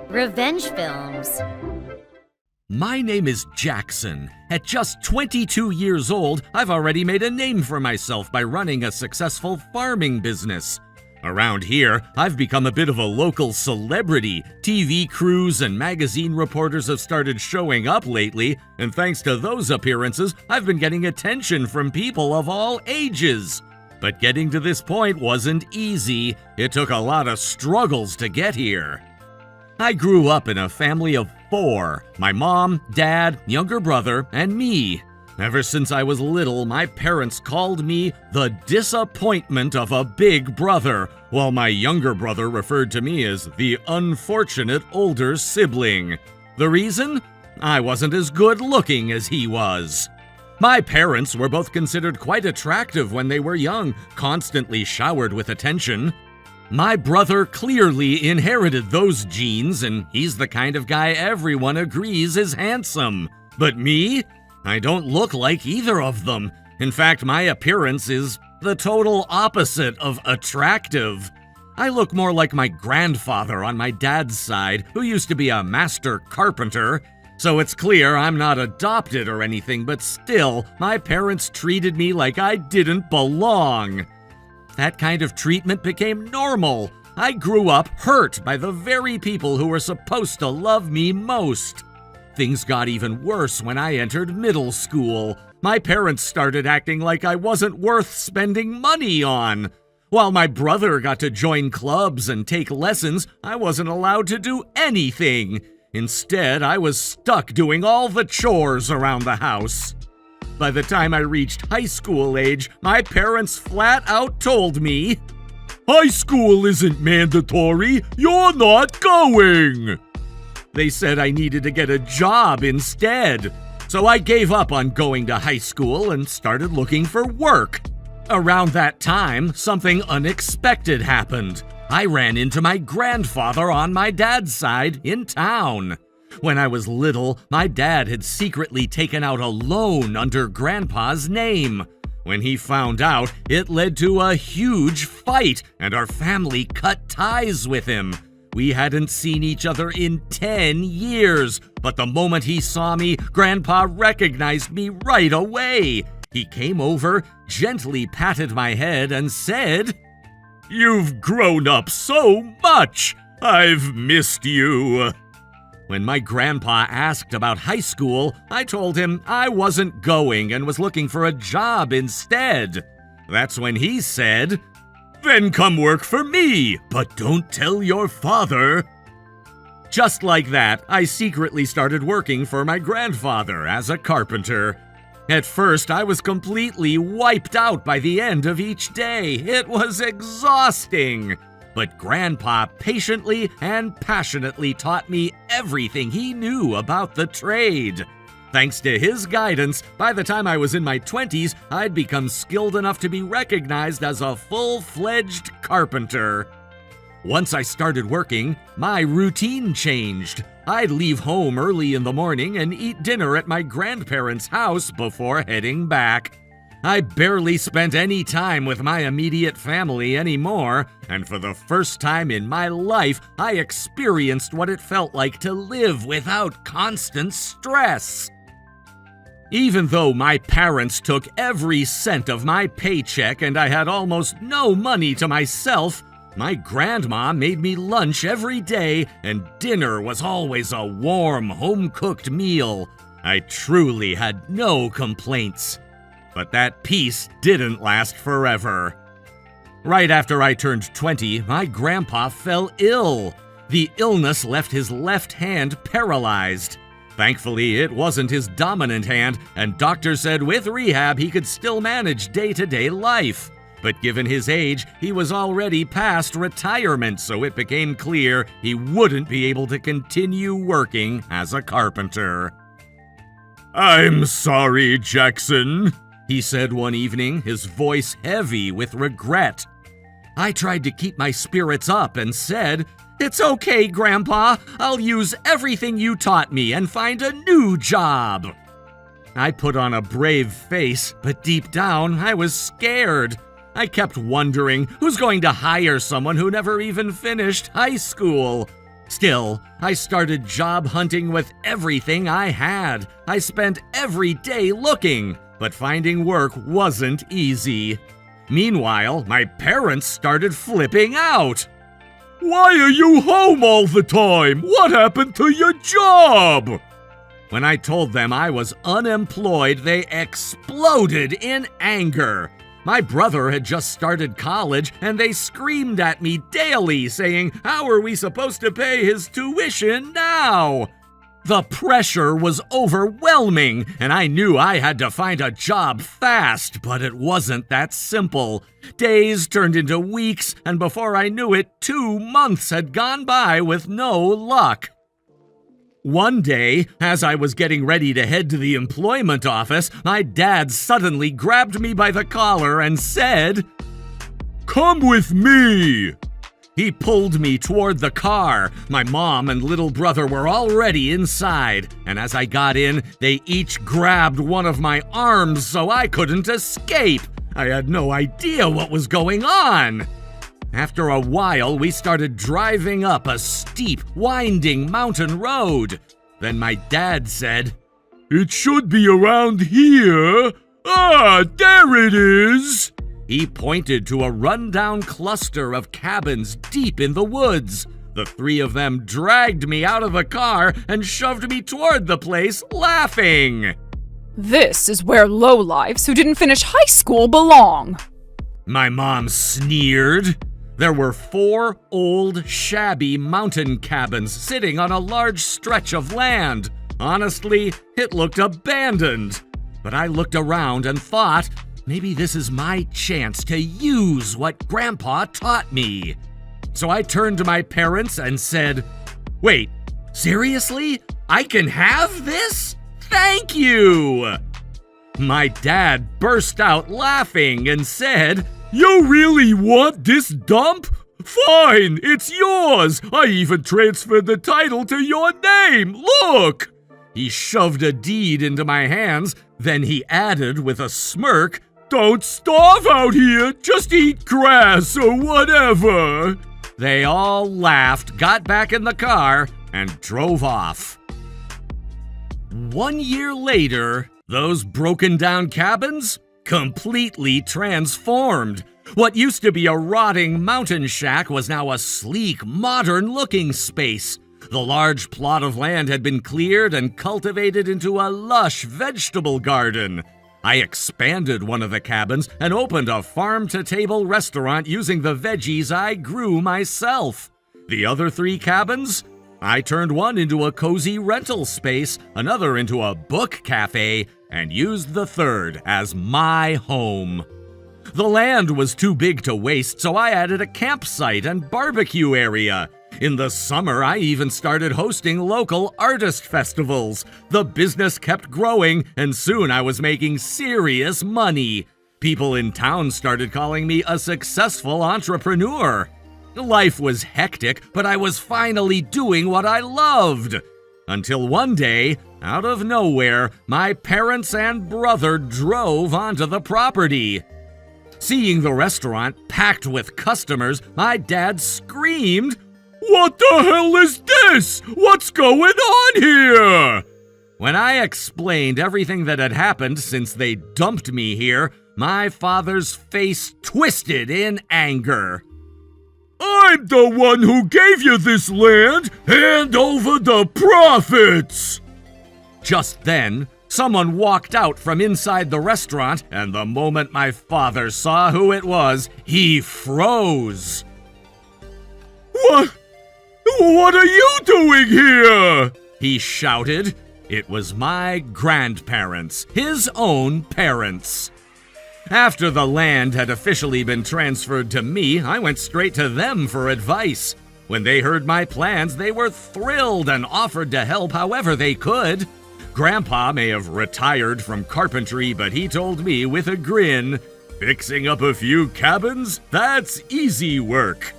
Revenge films. My name is Jackson. At just 22 years old, I've already made a name for myself by running a successful farming business. Around here, I've become a bit of a local celebrity. TV crews and magazine reporters have started showing up lately, and thanks to those appearances, I've been getting attention from people of all ages. But getting to this point wasn't easy. It took a lot of struggles to get here. I grew up in a family of 4: my mom, dad, younger brother, and me. Ever since I was little, my parents called me the disappointment of a big brother, while my younger brother referred to me as the unfortunate older sibling. The reason? I wasn't as good looking as he was. My parents were both considered quite attractive when they were young, constantly showered with attention. My brother clearly inherited those genes, and he's the kind of guy everyone agrees is handsome. But me? I don't look like either of them. In fact, my appearance is the total opposite of attractive. I look more like my grandfather on my dad's side, who used to be a master carpenter. So it's clear I'm not adopted or anything, but still, my parents treated me like I didn't belong. That kind of treatment became normal. I grew up hurt by the very people who were supposed to love me most. Things got even worse when I entered middle school. My parents started acting like I wasn't worth spending money on. While my brother got to join clubs and take lessons, I wasn't allowed to do anything. Instead, I was stuck doing all the chores around the house. By the time I reached high school age, my parents flat out told me, "High school isn't mandatory. You're not going." They said I needed to get a job instead. So I gave up on going to high school and started looking for work. Around that time, something unexpected happened. I ran into my grandfather on my dad's side in town. When I was little, my dad had secretly taken out a loan under Grandpa's name. When he found out, it led to a huge fight, and our family cut ties with him. We hadn't seen each other in 10 years, but the moment he saw me, Grandpa recognized me right away. He came over, gently patted my head, and said, "You've grown up so much! I've missed you." When my grandpa asked about high school, I told him I wasn't going and was looking for a job instead. That's when he said, "Then come work for me, but don't tell your father." Just like that, I secretly started working for my grandfather as a carpenter. At first, I was completely wiped out by the end of each day. It was exhausting. But Grandpa patiently and passionately taught me everything he knew about the trade. Thanks to his guidance, by the time I was in my 20s, I'd become skilled enough to be recognized as a full-fledged carpenter. Once I started working, my routine changed. I'd leave home early in the morning and eat dinner at my grandparents' house before heading back. I barely spent any time with my immediate family anymore, and for the first time in my life, I experienced what it felt like to live without constant stress. Even though my parents took every cent of my paycheck and I had almost no money to myself, my grandma made me lunch every day, and dinner was always a warm, home-cooked meal. I truly had no complaints. But that peace didn't last forever. Right after I turned 20, my grandpa fell ill. The illness left his left hand paralyzed. Thankfully, it wasn't his dominant hand, and doctors said with rehab he could still manage day-to-day life. But given his age, he was already past retirement, so it became clear he wouldn't be able to continue working as a carpenter. "I'm sorry, Jackson," he said one evening, his voice heavy with regret. I tried to keep my spirits up and said, "It's okay, Grandpa. I'll use everything you taught me and find a new job." I put on a brave face, but deep down, I was scared. I kept wondering who's going to hire someone who never even finished high school. Still, I started job hunting with everything I had. I spent every day looking, but finding work wasn't easy. Meanwhile, my parents started flipping out. "Why are you home all the time? What happened to your job?" When I told them I was unemployed, they exploded in anger. My brother had just started college, and they screamed at me daily, saying, "How are we supposed to pay his tuition now?" The pressure was overwhelming, and I knew I had to find a job fast, but it wasn't that simple. Days turned into weeks, and before I knew it, 2 months had gone by with no luck. One day, as I was getting ready to head to the employment office, my dad suddenly grabbed me by the collar and said, "Come with me." He pulled me toward the car. My mom and little brother were already inside, and as I got in, they each grabbed one of my arms so I couldn't escape. I had no idea what was going on. After a while, we started driving up a steep, winding mountain road. Then my dad said, "It should be around here. Ah, there it is." He pointed to a rundown cluster of cabins deep in the woods. The 3 of them dragged me out of the car and shoved me toward the place, laughing. "This is where lowlifes who didn't finish high school belong," my mom sneered. There were 4 old, shabby mountain cabins sitting on a large stretch of land. Honestly, it looked abandoned. But I looked around and thought, maybe this is my chance to use what Grandpa taught me. So I turned to my parents and said, "Wait, seriously? I can have this? Thank you!" My dad burst out laughing and said, "You really want this dump? Fine, it's yours. I even transferred the title to your name. Look!" He shoved a deed into my hands, then he added with a smirk, "Don't starve out here, just eat grass or whatever." They all laughed, got back in the car, and drove off. 1 year later, those broken down cabins completely transformed. What used to be a rotting mountain shack was now a sleek, modern-looking space. The large plot of land had been cleared and cultivated into a lush vegetable garden. I expanded one of the cabins and opened a farm-to-table restaurant using the veggies I grew myself. The other 3 cabins? I turned one into a cozy rental space, another into a book cafe, and used the 3rd as my home. The land was too big to waste, so I added a campsite and barbecue area. In the summer, I even started hosting local artist festivals. The business kept growing, and soon I was making serious money. People in town started calling me a successful entrepreneur. Life was hectic, but I was finally doing what I loved. Until one day, out of nowhere, my parents and brother drove onto the property. Seeing the restaurant packed with customers, my dad screamed, "What the hell is this? What's going on here?" When I explained everything that had happened since they dumped me here, my father's face twisted in anger. "I'm the one who gave you this land! Hand over the profits!" Just then, someone walked out from inside the restaurant, and the moment my father saw who it was, he froze. What are you doing here?" he shouted. It was my grandparents, his own parents. After the land had officially been transferred to me, I went straight to them for advice. When they heard my plans, they were thrilled and offered to help however they could. Grandpa may have retired from carpentry, but he told me with a grin, "Fixing up a few cabins? That's easy work."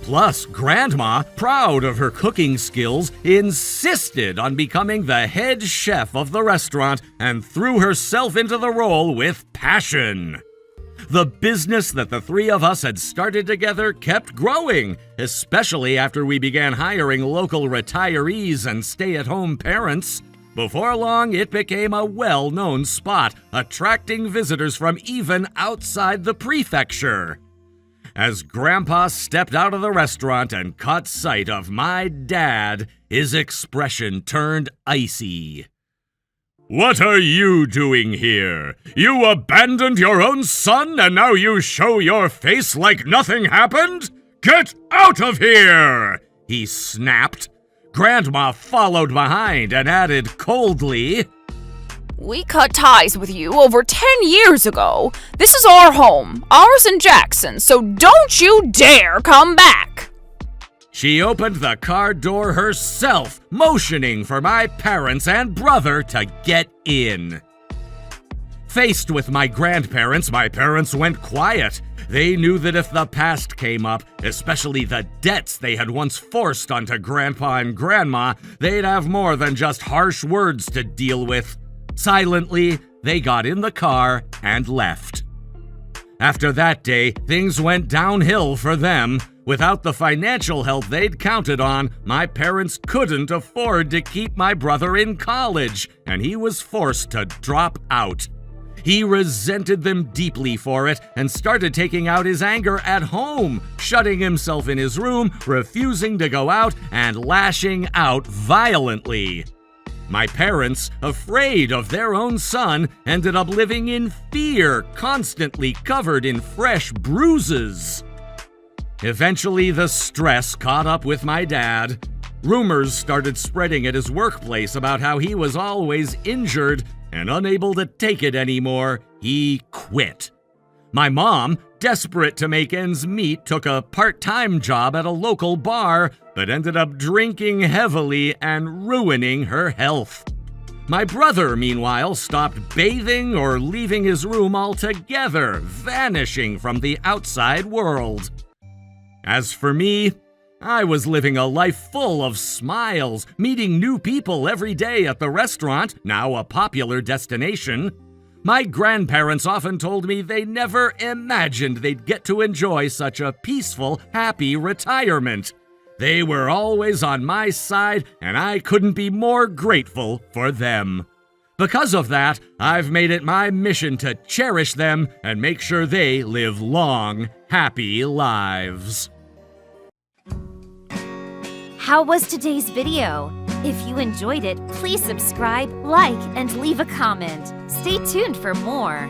Plus, Grandma, proud of her cooking skills, insisted on becoming the head chef of the restaurant and threw herself into the role with passion. The business that the three of us had started together kept growing, especially after we began hiring local retirees and stay-at-home parents. Before long, it became a well-known spot, attracting visitors from even outside the prefecture. As Grandpa stepped out of the restaurant and caught sight of my dad, his expression turned icy. "What are you doing here? You abandoned your own son and now you show your face like nothing happened? Get out of here!" he snapped. Grandma followed behind and added coldly, We cut ties with you over 10 years ago. This is our home, ours and Jackson's, so don't you dare come back. She opened the car door herself, motioning for my parents and brother to get in. Faced with my grandparents, my parents went quiet. They knew that if the past came up, especially the debts they had once forced onto Grandpa and Grandma, they'd have more than just harsh words to deal with. Silently, they got in the car and left. After that day, things went downhill for them. Without the financial help they'd counted on, my parents couldn't afford to keep my brother in college, and he was forced to drop out. He resented them deeply for it and started taking out his anger at home, shutting himself in his room, refusing to go out, and lashing out violently. My parents, afraid of their own son, ended up living in fear, constantly covered in fresh bruises. Eventually, the stress caught up with my dad. Rumors started spreading at his workplace about how he was always injured, and unable to take it anymore, he quit. My mom, desperate to make ends meet, took a part-time job at a local bar, but ended up drinking heavily and ruining her health. My brother, meanwhile, stopped bathing or leaving his room altogether, vanishing from the outside world. As for me, I was living a life full of smiles, meeting new people every day at the restaurant, now a popular destination. My grandparents often told me they never imagined they'd get to enjoy such a peaceful, happy retirement. They were always on my side, and I couldn't be more grateful for them. Because of that, I've made it my mission to cherish them and make sure they live long, happy lives. How was today's video? If you enjoyed it, please subscribe, like, and leave a comment. Stay tuned for more.